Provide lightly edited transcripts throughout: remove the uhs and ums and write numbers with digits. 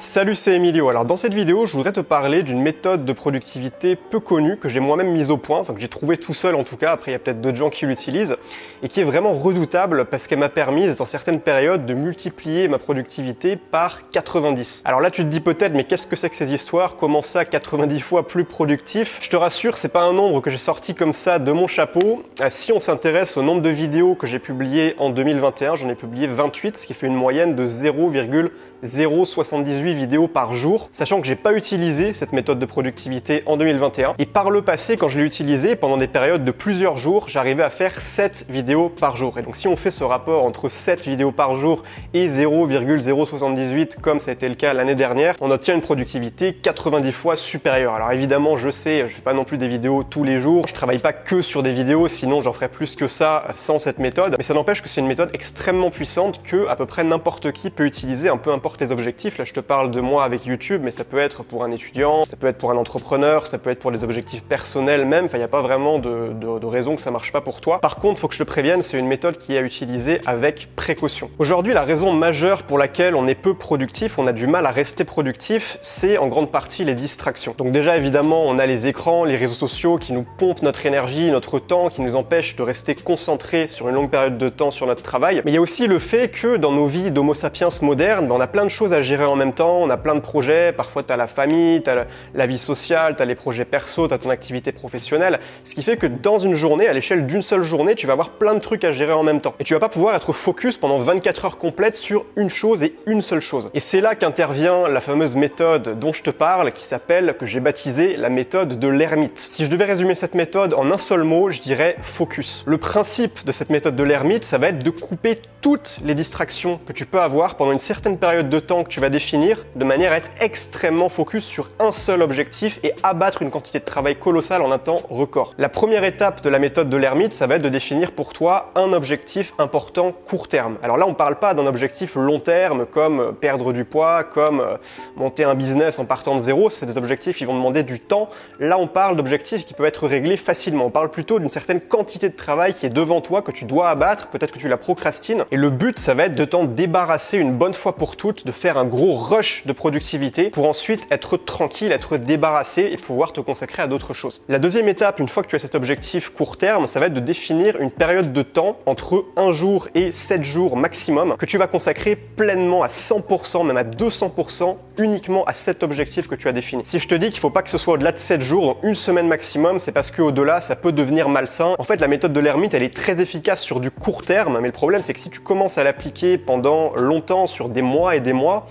Salut, c'est Emilio. Alors dans cette vidéo, je voudrais te parler d'une méthode de productivité peu connue que j'ai moi-même mise au point, enfin que j'ai trouvé tout seul en tout cas, après il y a peut-être d'autres gens qui l'utilisent, et qui est vraiment redoutable parce qu'elle m'a permis dans certaines périodes de multiplier ma productivité par 90. Alors là tu te dis peut-être, mais qu'est-ce que c'est que ces histoires? Comment ça 90 fois plus productif? Je te rassure, c'est pas un nombre que j'ai sorti comme ça de mon chapeau. Si on s'intéresse au nombre de vidéos que j'ai publiées en 2021, j'en ai publié 28, ce qui fait une moyenne de 0,078 vidéos par jour, sachant que j'ai pas utilisé cette méthode de productivité en 2021. Et par le passé, quand je l'ai utilisé pendant des périodes de plusieurs jours, j'arrivais à faire 7 vidéos par jour. Et donc si on fait ce rapport entre 7 vidéos par jour et 0,078 comme ça a été le cas l'année dernière, on obtient une productivité 90 fois supérieure. Alors évidemment, je sais, je fais pas non plus des vidéos tous les jours, je travaille pas que sur des vidéos, sinon j'en ferais plus que ça sans cette méthode. Mais ça n'empêche que c'est une méthode extrêmement puissante que à peu près n'importe qui peut utiliser, un peu importe les objectifs. Là, je te parle de moi avec YouTube, mais ça peut être pour un étudiant, ça peut être pour un entrepreneur, ça peut être pour des objectifs personnels même. Enfin, il n'y a pas vraiment de raison que ça marche pas pour toi. Par contre, il faut que je te prévienne, c'est une méthode qui est à utiliser avec précaution. Aujourd'hui, la raison majeure pour laquelle on est peu productif, on a du mal à rester productif, c'est en grande partie les distractions. Donc déjà, évidemment, on a les écrans, les réseaux sociaux qui nous pompent notre énergie, notre temps, qui nous empêchent de rester concentrés sur une longue période de temps sur notre travail. Mais il y a aussi le fait que dans nos vies d'homo sapiens modernes, on a plein de choses à gérer en même temps. On a plein de projets, parfois tu as la famille, tu as la vie sociale, tu as les projets perso, tu as ton activité professionnelle, ce qui fait que dans une journée, à l'échelle d'une seule journée, tu vas avoir plein de trucs à gérer en même temps. Et tu vas pas pouvoir être focus pendant 24 heures complètes sur une chose et une seule chose. Et c'est là qu'intervient la fameuse méthode dont je te parle, qui s'appelle, que j'ai baptisée la méthode de l'ermite. Si je devais résumer cette méthode en un seul mot, je dirais focus. Le principe de cette méthode de l'ermite, ça va être de couper toutes les distractions que tu peux avoir pendant une certaine période de temps que tu vas définir, de manière à être extrêmement focus sur un seul objectif et abattre une quantité de travail colossale en un temps record. La première étape de la méthode de l'ermite, ça va être de définir pour toi un objectif important court terme. Alors là, on ne parle pas d'un objectif long terme comme perdre du poids, comme monter un business en partant de zéro. C'est des objectifs qui vont demander du temps. Là, on parle d'objectifs qui peuvent être réglés facilement. On parle plutôt d'une certaine quantité de travail qui est devant toi, que tu dois abattre, peut-être que tu la procrastines. Et le but, ça va être de t'en débarrasser une bonne fois pour toutes, de faire un gros rush de productivité pour ensuite être tranquille, être débarrassé et pouvoir te consacrer à d'autres choses. La deuxième étape, une fois que tu as cet objectif court terme, ça va être de définir une période de temps entre 1 jour et 7 jours maximum que tu vas consacrer pleinement à 100%, même à 200% uniquement à cet objectif que tu as défini. Si je te dis qu'il ne faut pas que ce soit au-delà de 7 jours, donc une semaine maximum, c'est parce qu'au-delà, ça peut devenir malsain. En fait, la méthode de l'ermite, elle est très efficace sur du court terme, mais le problème, c'est que si tu commences à l'appliquer pendant longtemps, sur des mois et des mois,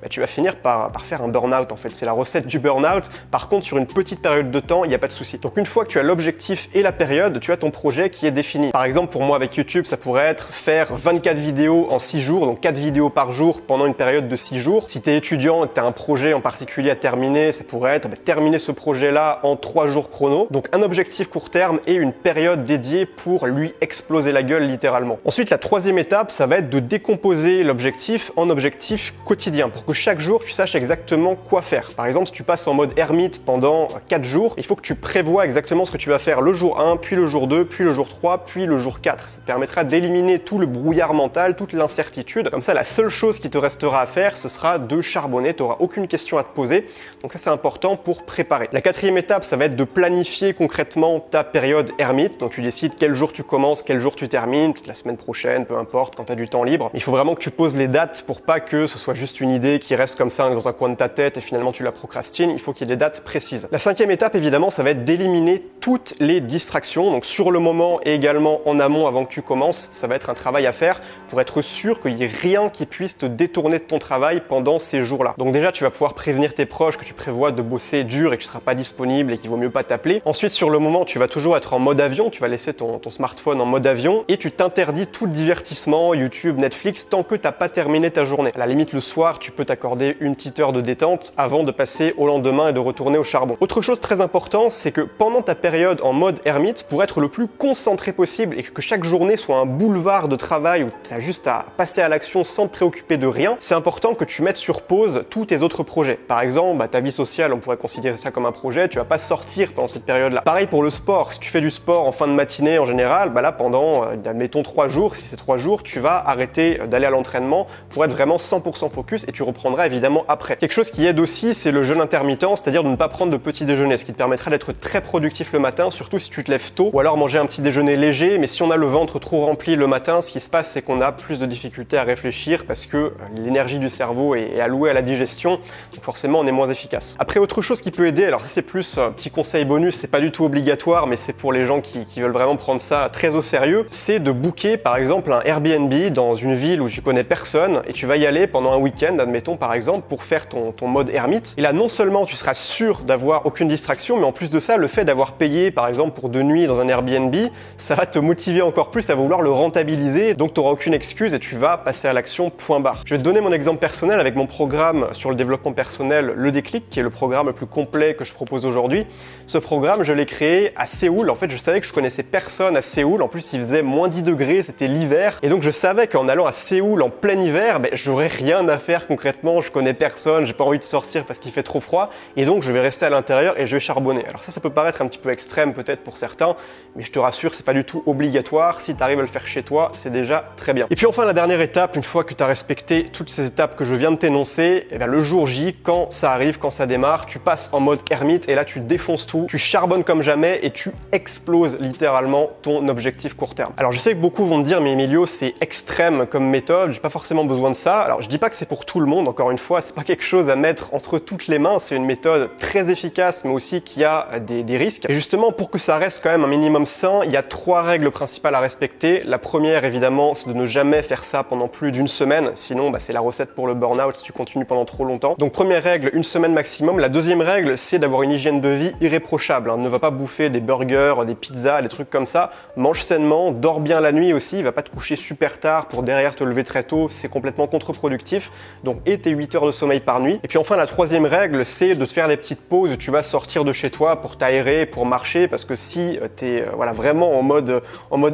tu vas finir par faire un burn-out en fait. C'est la recette du burn-out. Par contre, sur une petite période de temps, il n'y a pas de souci. Donc une fois que tu as l'objectif et la période, tu as ton projet qui est défini. Par exemple, pour moi avec YouTube, ça pourrait être faire 24 vidéos en 6 jours, donc 4 vidéos par jour pendant une période de 6 jours. Si tu es étudiant et que tu as un projet en particulier à terminer, ça pourrait être terminer ce projet-là en 3 jours chrono. Donc un objectif court terme et une période dédiée pour lui exploser la gueule littéralement. Ensuite, la troisième étape, ça va être de décomposer l'objectif en objectif quotidien pour que chaque jour, tu saches exactement quoi faire. Par exemple, si tu passes en mode ermite pendant 4 jours, il faut que tu prévois exactement ce que tu vas faire le jour 1, puis le jour 2, puis le jour 3, puis le jour 4. Ça te permettra d'éliminer tout le brouillard mental, toute l'incertitude. Comme ça, la seule chose qui te restera à faire, ce sera de charbonner. Tu n'auras aucune question à te poser. Donc ça, c'est important pour préparer. La quatrième étape, ça va être de planifier concrètement ta période ermite. Donc tu décides quel jour tu commences, quel jour tu termines, peut-être la semaine prochaine, peu importe, quand tu as du temps libre. Il faut vraiment que tu poses les dates pour pas que ce soit juste une idée qui reste comme ça dans un coin de ta tête et finalement tu la procrastines. Il faut qu'il y ait des dates précises. La cinquième étape, évidemment, ça va être d'éliminer toutes les distractions. Donc sur le moment et également en amont avant que tu commences, ça va être un travail à faire pour être sûr qu'il n'y ait rien qui puisse te détourner de ton travail pendant ces jours-là. Donc déjà, tu vas pouvoir prévenir tes proches que tu prévois de bosser dur et que tu ne seras pas disponible et qu'il vaut mieux pas t'appeler. Ensuite, sur le moment, tu vas toujours être en mode avion. Tu vas laisser ton smartphone en mode avion et tu t'interdis tout divertissement, YouTube, Netflix, tant que tu n'as pas terminé ta journée. À la limite, le soir, tu peux t'accorder une petite heure de détente avant de passer au lendemain et de retourner au charbon. Autre chose très importante, c'est que pendant ta période période en mode ermite pour être le plus concentré possible et que chaque journée soit un boulevard de travail où tu as juste à passer à l'action sans te préoccuper de rien, c'est important que tu mettes sur pause tous tes autres projets. Par exemple, ta vie sociale, on pourrait considérer ça comme un projet, tu vas pas sortir pendant cette période-là. Pareil pour le sport, si tu fais du sport en fin de matinée en général, là pendant, admettons 3 jours, si c'est 3 jours, tu vas arrêter d'aller à l'entraînement pour être vraiment 100% focus et tu reprendras évidemment après. Quelque chose qui aide aussi, c'est le jeûne intermittent, c'est-à-dire de ne pas prendre de petit déjeuner, ce qui te permettra d'être très productif le matin, surtout si tu te lèves tôt, ou alors manger un petit déjeuner léger, mais si on a le ventre trop rempli le matin, ce qui se passe, c'est qu'on a plus de difficultés à réfléchir parce que l'énergie du cerveau est allouée à la digestion, donc forcément on est moins efficace. Après, autre chose qui peut aider, alors ça c'est plus un petit conseil bonus, c'est pas du tout obligatoire, mais c'est pour les gens qui veulent vraiment prendre ça très au sérieux, c'est de booker par exemple un Airbnb dans une ville où tu connais personne et tu vas y aller pendant un week-end, admettons par exemple, pour faire ton mode ermite. Et là, non seulement tu seras sûr d'avoir aucune distraction, mais en plus de ça, le fait d'avoir payé par exemple pour 2 nuits dans un Airbnb, ça va te motiver encore plus à vouloir le rentabiliser, donc tu n'auras aucune excuse et tu vas passer à l'action, point barre. Je vais te donner mon exemple personnel avec mon programme sur le développement personnel, Le Déclic, qui est le programme le plus complet que je propose aujourd'hui. Ce programme, je l'ai créé à Séoul. En fait, je savais que je connaissais personne à Séoul. En plus, il faisait moins 10 degrés, c'était l'hiver. Et donc, je savais qu'en allant à Séoul en plein hiver, j'aurais rien à faire concrètement. Je connais personne, j'ai pas envie de sortir parce qu'il fait trop froid. Et donc, je vais rester à l'intérieur et je vais charbonner. Alors ça peut paraître un petit peu extrême peut-être pour certains, mais je te rassure, c'est pas du tout obligatoire. Si tu arrives à le faire chez toi, c'est déjà très bien. Et puis enfin, la dernière étape, une fois que tu as respecté toutes ces étapes que je viens de t'énoncer, le jour J, quand ça arrive, quand ça démarre, tu passes en mode ermite et là tu défonces tout, tu charbonnes comme jamais et tu exploses littéralement ton objectif court terme. Alors je sais que beaucoup vont me dire, mais Emilio, c'est extrême comme méthode, j'ai pas forcément besoin de ça. Alors je dis pas que c'est pour tout le monde, encore une fois, c'est pas quelque chose à mettre entre toutes les mains, c'est une méthode très efficace mais aussi qui a des risques. Et justement, pour que ça reste quand même un minimum sain, il y a 3 règles principales à respecter. La première, évidemment, c'est de ne jamais faire ça pendant plus d'1 semaine, sinon c'est la recette pour le burn-out si tu continues pendant trop longtemps. Donc première règle, 1 semaine maximum. La deuxième règle, c'est d'avoir une hygiène de vie irréprochable. Ne va pas bouffer des burgers, des pizzas, des trucs comme ça. Mange sainement, dors bien la nuit aussi. Va pas te coucher super tard pour derrière te lever très tôt. C'est complètement contre-productif. Donc et tes 8 heures de sommeil par nuit. Et puis enfin, la troisième règle, c'est de te faire des petites pauses où tu vas sortir de chez toi pour t'aérer, pour marcher. Parce que si tu es vraiment en mode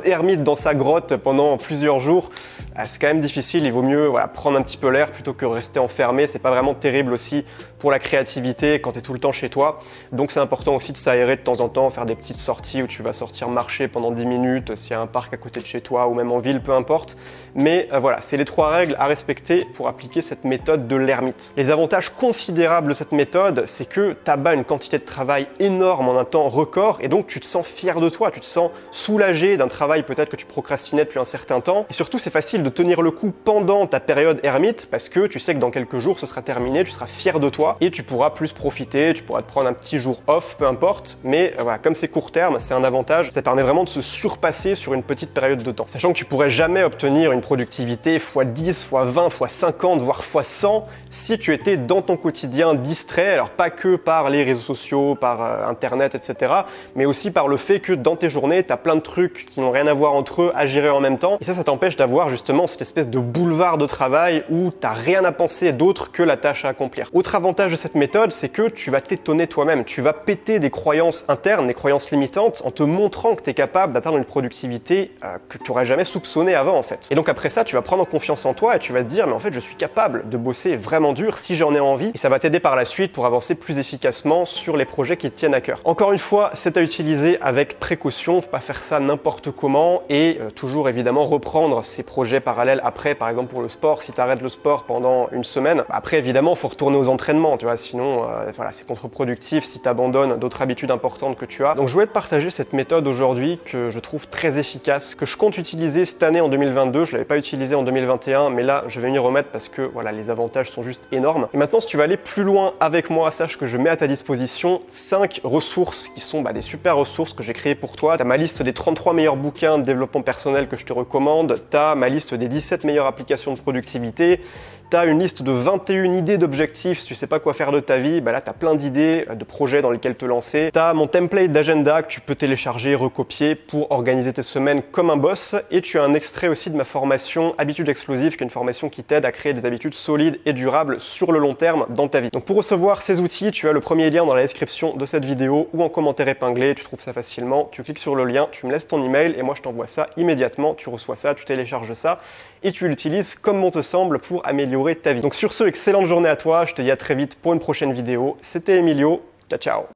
ermite dans sa grotte pendant plusieurs jours, c'est quand même difficile. Il vaut mieux prendre un petit peu l'air plutôt que rester enfermé. C'est pas vraiment terrible aussi pour la créativité quand tu es tout le temps chez toi. Donc c'est important aussi de s'aérer de temps en temps, faire des petites sorties où tu vas sortir marcher pendant 10 minutes s'il y a un parc à côté de chez toi ou même en ville, peu importe. Mais voilà, c'est les 3 règles à respecter pour appliquer cette méthode de l'ermite. Les avantages considérables de cette méthode, c'est que tu abats une quantité de travail énorme en un temps record et donc tu te sens fier de toi, tu te sens soulagé d'un travail peut-être que tu procrastinais depuis un certain temps. Et surtout, c'est facile de tenir le coup pendant ta période ermite parce que tu sais que dans quelques jours, ce sera terminé, tu seras fier de toi et tu pourras plus profiter, tu pourras te prendre un petit jour off, peu importe. Mais voilà, comme c'est court terme, c'est un avantage. Ça permet vraiment de se surpasser sur une petite période de temps. Sachant que tu pourrais jamais obtenir une productivité x10, x20, x50, voire x100 si tu étais dans ton quotidien distrait. Alors pas que par les réseaux sociaux, par internet, etc. mais aussi par le fait que dans tes journées, tu as plein de trucs qui n'ont rien à voir entre eux à gérer en même temps. Et ça t'empêche d'avoir justement cette espèce de boulevard de travail où tu n'as rien à penser d'autre que la tâche à accomplir. Autre avantage de cette méthode, c'est que tu vas t'étonner toi-même. Tu vas péter des croyances internes, des croyances limitantes en te montrant que tu es capable d'atteindre une productivité que tu n'aurais jamais soupçonnée avant en fait. Et donc après ça, tu vas prendre confiance en toi et tu vas te dire mais en fait je suis capable de bosser vraiment dur si j'en ai envie et ça va t'aider par la suite pour avancer plus efficacement sur les projets qui te tiennent à cœur. Encore une fois, c'est à utiliser avec précaution, faut pas faire ça n'importe comment et toujours évidemment reprendre ces projets parallèles après, par exemple pour le sport, si tu arrêtes le sport pendant 1 semaine, après évidemment il faut retourner aux entraînements, tu vois, sinon c'est contre-productif si tu abandonnes d'autres habitudes importantes que tu as. Donc je voulais te partager cette méthode aujourd'hui que je trouve très efficace, que je compte utiliser cette année en 2022, je l'avais pas utilisé en 2021, mais là je vais m'y remettre parce que voilà, les avantages sont juste énormes. Et maintenant si tu veux aller plus loin avec moi, sache que je mets à ta disposition 5 ressources qui sont des super ressources que j'ai créées pour toi. Tu as ma liste des 33 meilleurs bouquins de développement personnel que je te recommande, tu as ma liste des 17 meilleures applications de productivité, tu as une liste de 21 idées d'objectifs si tu sais pas quoi faire de ta vie, là tu as plein d'idées de projets dans lesquels te lancer. Tu as mon template d'agenda que tu peux télécharger, recopier pour organiser tes semaines comme un boss et tu as un extrait aussi de ma formation Habitudes explosives qui est une formation qui t'aide à créer des habitudes solides et durables sur le long terme dans ta vie. Donc pour recevoir ces outils, tu as le premier lien dans la description de cette vidéo ou en commentaire épinglé, tu trouves ça facilement, tu cliques sur le lien, tu me laisses ton email et moi je t'envoie ça immédiatement, tu reçois ça, tu télécharges ça et tu l'utilises comme bon te semble pour améliorer ta vie. Donc sur ce, excellente journée à toi, je te dis à très vite pour une prochaine vidéo. C'était Emilio, ciao ciao.